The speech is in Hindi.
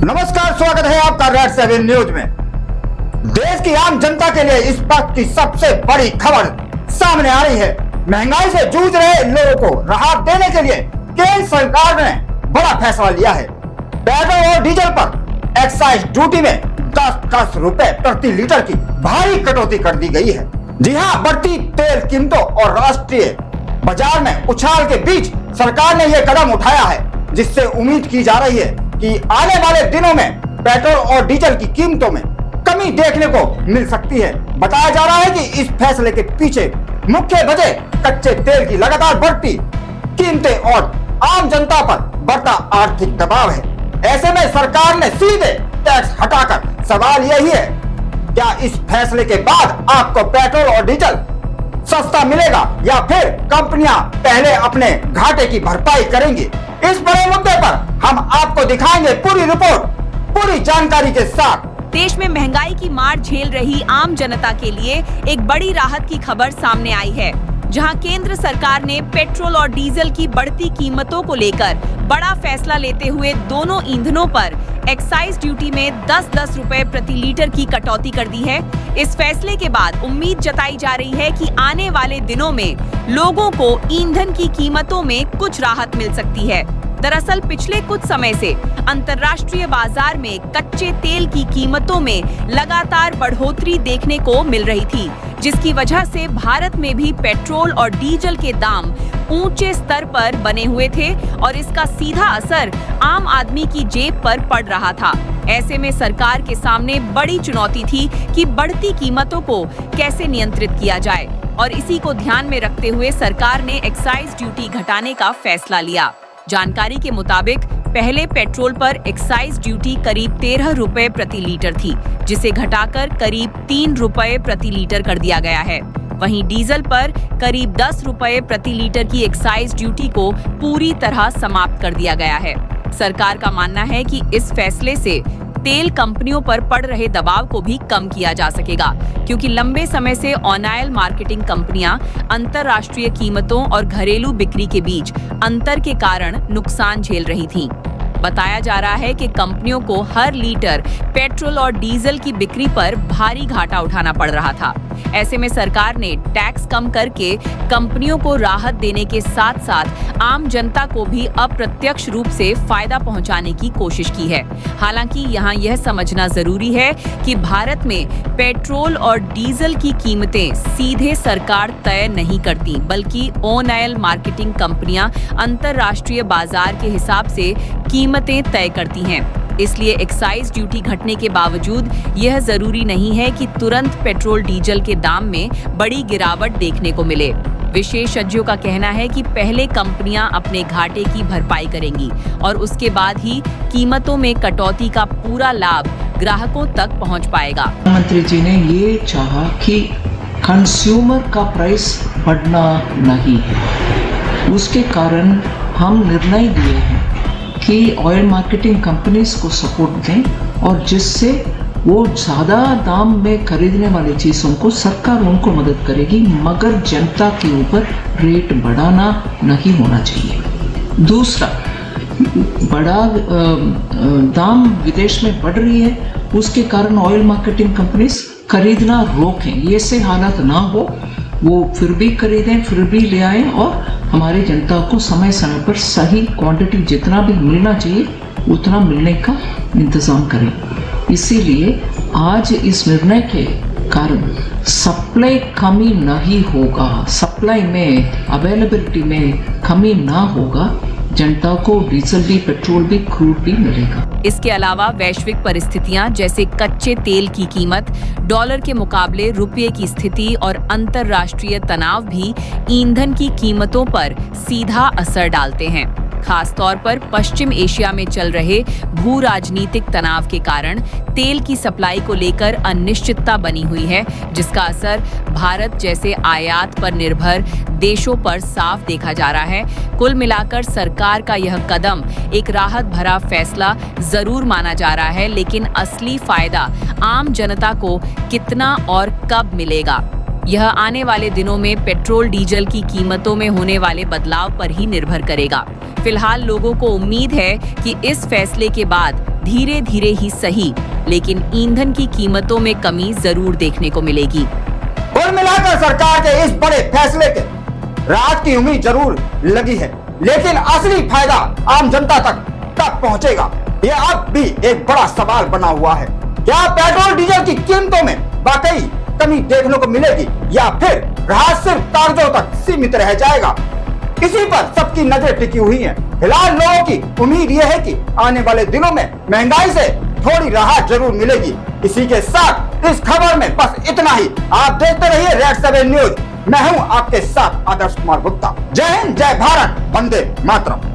नमस्कार, स्वागत है आपका रेड 7 न्यूज में। देश की आम जनता के लिए इस वक्त की सबसे बड़ी खबर सामने आ रही है। महंगाई से जूझ रहे लोगों को राहत देने के लिए केंद्र सरकार ने बड़ा फैसला लिया है। पेट्रोल और डीजल पर एक्साइज ड्यूटी में 10-10 रुपए प्रति लीटर की भारी कटौती कर दी गई है। जी हाँ, बढ़ती तेल कीमतों और राष्ट्रीय बाजार में उछाल के बीच सरकार ने यह कदम उठाया है, जिससे उम्मीद की जा रही है कि आने वाले दिनों में पेट्रोल और डीजल की कीमतों में कमी देखने को मिल सकती है। बताया जा रहा है कि इस फैसले के पीछे मुख्य वजह कच्चे तेल की लगातार बढ़ती कीमतें और आम जनता पर बढ़ता आर्थिक दबाव है। ऐसे में सरकार ने सीधे टैक्स हटाकर सवाल यही है, क्या इस फैसले के बाद आपको पेट्रोल और डीजल सस्ता मिलेगा या फिर कंपनियां पहले अपने घाटे की भरपाई करेंगी? इस बड़े मुद्दे पर हम आपको दिखाएंगे पूरी रिपोर्ट, पूरी जानकारी के साथ। देश में महंगाई की मार झेल रही आम जनता के लिए एक बड़ी राहत की खबर सामने आई है, जहां केंद्र सरकार ने पेट्रोल और डीजल की बढ़ती कीमतों को लेकर बड़ा फैसला लेते हुए दोनों ईंधनों पर एक्साइज ड्यूटी में 10-10 रुपए प्रति लीटर की कटौती कर दी है। इस फैसले के बाद उम्मीद जताई जा रही है कि आने वाले दिनों में लोगों को ईंधन की कीमतों में कुछ राहत मिल सकती है। दरअसल पिछले कुछ समय से अंतर्राष्ट्रीय बाजार में कच्चे तेल की कीमतों में लगातार बढ़ोतरी देखने को मिल रही थी, जिसकी वजह से भारत में भी पेट्रोल और डीजल के दाम ऊंचे स्तर पर बने हुए थे और इसका सीधा असर आम आदमी की जेब पर पड़ रहा था। ऐसे में सरकार के सामने बड़ी चुनौती थी कि बढ़ती कीमतों को कैसे नियंत्रित किया जाए, और इसी को ध्यान में रखते हुए सरकार ने एक्साइज ड्यूटी घटाने का फैसला लिया। जानकारी के मुताबिक पहले पेट्रोल पर एक्साइज ड्यूटी करीब 13 रुपए प्रति लीटर थी, जिसे घटाकर करीब 3 रुपए प्रति लीटर कर दिया गया है। वहीं डीजल पर करीब 10 रुपए प्रति लीटर की एक्साइज ड्यूटी को पूरी तरह समाप्त कर दिया गया है। सरकार का मानना है कि इस फैसले से तेल कंपनियों पर पड़ रहे दबाव को भी कम किया जा सकेगा, क्योंकि लंबे समय से ऑयल मार्केटिंग कंपनियां अंतर्राष्ट्रीय कीमतों और घरेलू बिक्री के बीच अंतर के कारण नुकसान झेल रही थीं। बताया जा रहा है कि कंपनियों को हर लीटर पेट्रोल और डीजल की बिक्री पर भारी घाटा उठाना पड़ रहा था। ऐसे में सरकार ने टैक्स कम करके कंपनियों को राहत देने के साथ साथ आम जनता को भी अप्रत्यक्ष रूप से फायदा पहुंचाने की कोशिश की है। हालांकि यहाँ यह समझना जरूरी है कि भारत में पेट्रोल और डीजल की कीमतें सीधे सरकार तय नहीं करती, बल्कि ऑयल मार्केटिंग कंपनियां अंतर्राष्ट्रीय बाजार के हिसाब से कीमतें तय करती हैं। इसलिए एक्साइज ड्यूटी घटने के बावजूद यह जरूरी नहीं है कि तुरंत पेट्रोल डीजल के दाम में बड़ी गिरावट देखने को मिले। विशेषज्ञों का कहना है कि पहले कंपनियां अपने घाटे की भरपाई करेंगी और उसके बाद ही कीमतों में कटौती का पूरा लाभ ग्राहकों तक पहुंच पाएगा। प्रधानमंत्री जी ने ये चाहा कि कंज्यूमर का प्राइस बढ़ना नहीं है, उसके कारण हम निर्णय लिए हैं कि ऑयल मार्केटिंग कंपनीज को सपोर्ट दें और जिससे वो ज़्यादा दाम में खरीदने वाली चीज़ों को सरकार उनको मदद करेगी, मगर जनता के ऊपर रेट बढ़ाना नहीं होना चाहिए। दूसरा, बड़ा दाम विदेश में बढ़ रही है, उसके कारण ऑयल मार्केटिंग कंपनीज खरीदना रोकें। ये से हालत ना हो, वो फिर भी खरीदें, फिर भी ले आएं और हमारी जनता को समय समय पर सही क्वांटिटी जितना भी मिलना चाहिए उतना मिलने का इंतज़ाम करें। इसीलिए आज इस निर्णय के कारण सप्लाई कमी नहीं होगा, सप्लाई में अवेलेबिलिटी में कमी ना होगा, जनता को डीजल भी, पेट्रोल भी, क्रूड भी मिलेगा। इसके अलावा वैश्विक परिस्थितियां जैसे कच्चे तेल की कीमत, डॉलर के मुकाबले रुपये की स्थिति और अंतर्राष्ट्रीय तनाव भी ईंधन की कीमतों पर सीधा असर डालते हैं। खास तौर पर पश्चिम एशिया में चल रहे भू राजनीतिक तनाव के कारण तेल की सप्लाई को लेकर अनिश्चितता बनी हुई है, जिसका असर भारत जैसे आयात पर निर्भर देशों पर साफ देखा जा रहा है। कुल मिलाकर सरकार का यह कदम एक राहत भरा फैसला जरूर माना जा रहा है, लेकिन असली फायदा आम जनता को कितना और कब मिलेगा, यह आने वाले दिनों में पेट्रोल डीजल की कीमतों में होने वाले बदलाव पर ही निर्भर करेगा। फिलहाल लोगों को उम्मीद है कि इस फैसले के बाद धीरे धीरे ही सही, लेकिन ईंधन की कीमतों में कमी जरूर देखने को मिलेगी। कुल मिलाकर सरकार के इस बड़े फैसले के राहत की उम्मीद जरूर लगी है, लेकिन असली फायदा आम जनता तक कब पहुंचेगा, यह अब भी एक बड़ा सवाल बना हुआ है। क्या पेट्रोल डीजल की कीमतों में वाकई कमी देखने को मिलेगी या फिर राहत सिर्फ कागजों तक सीमित रह जाएगा, इसी पर सबकी नजर टिकी हुई है। फिलहाल लोगों की उम्मीद यह है कि आने वाले दिनों में महंगाई से थोड़ी राहत जरूर मिलेगी। इसी के साथ इस खबर में बस इतना ही। आप देखते रहिए रेड 7 न्यूज। मैं हूं आपके साथ आदर्श कुमार गुप्ता। जय हिंद, जय भारत, वंदे मातरम।